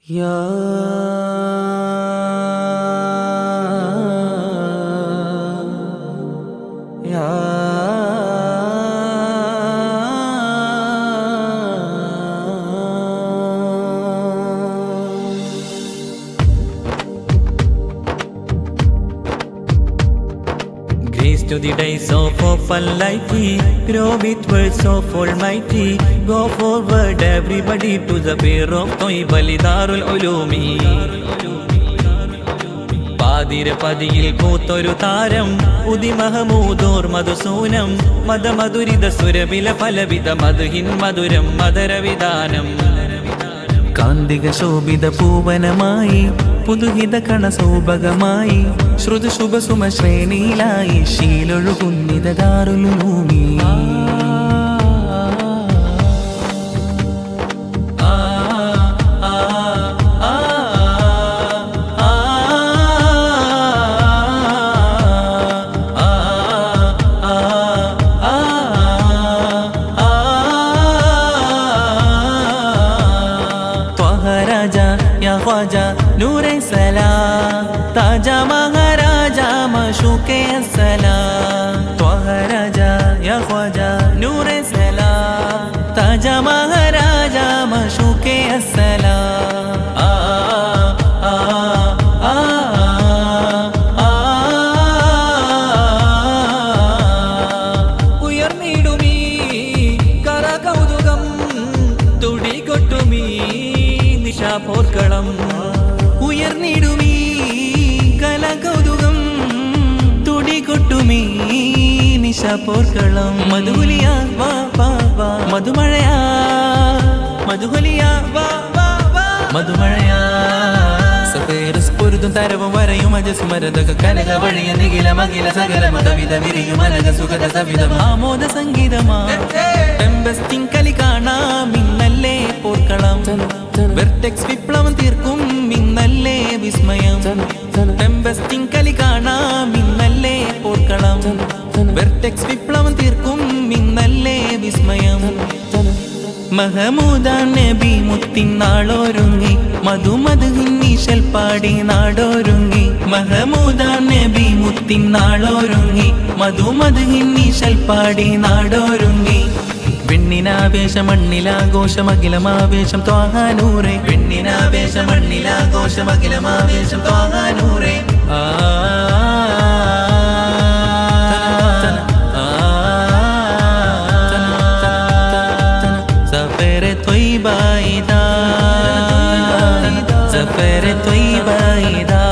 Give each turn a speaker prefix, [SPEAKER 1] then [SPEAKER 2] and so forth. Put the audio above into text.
[SPEAKER 1] يا Grace to the days of Almighty, grow with words of Almighty. Go forward, everybody, to the pair of Toibali Darul Ulumi. പാതിരപതിയിൽ പൂത്തൊരു താരം ഉദി മഹമൂദോർ മധുസൂനം മദമധുരിത സുരവില പലവിധ മധുഹിൻ മധുരം മദരവിധാനം കാന്തിക ശോഭിത പൂവനമായി പുതുഹിത കണസൗഭഗമായി ശ്രുതി ശുഭസുമ ശ്രേണിയിലായി ശീലൊഴുകുന്നിത ദാറുൽ ഉലൂമി ख्वाजा नूरे सलाम ताजा महाराजा मशूके सलाम त्वाहा राजा या ख्वाजा नूरे सलाम ताजा महाराजा मशूके सलाम ഉയർന്നിടുമീ കരകൗതുകം തുടികൊട്ടുമീ പോർക്കളം ഉയർന്നിടുമീ കലകൗതുകം തുടികൊട്ടുമീ നിശ പോർക്കളം മധുഹുലിയ വാ വാ വാ മധുമഴയാ മധുഹുലിയ വാ വാ വാ മധുമഴയാ സ്ഫുരിതും തരവും വരയും അജസ്മരതക കനക വഴിയ നിഖില മകില സകല മതവിധ വിരിയും അനക സുഖത സവിധം ആമോദ സംഗീതമാ ടെമ്പസ്റ്റിംഗ് കലി കാണാം ഇന്നല്ലേ പോർക്കളം വെർട്ടെക്സ് വിപ്ലവം തീർക്കും ഇന്നല്ലേ വിസ്മയം ടെമ്പസ്റ്റിംഗ് കലി കാണാം ഇന്നല്ലേ പോർക്കളം വെർട്ടെക്സ് വിപ്ലവം തീർക്കും ഇന്നല്ലേ വിസ്മയം മഹമൂദ നബി മുത്തിൻ നാളൊരുങ്ങി മധുമധുഹിന്നീശൽ പാടി നാടൊരുങ്ങി മഹമൂദ നബി മുത്തിൻ നാളൊരുങ്ങി മധുമധുഹിന്നീശൽ പാടി നാടൊരുങ്ങി പെണ്ണിനാവേശം മണ്ണിലാഘോഷം അഖിലമാവേശം ത്വാഹാനൂറെ പെണ്ണിനാവേശം മണ്ണിലാഘോഷം അഖിലമാവേശം ത്വാഹാനൂറെ സഫേറെ ത്വയ്ബായിദാ സഫേറെ ത്വയ്ബായിദാ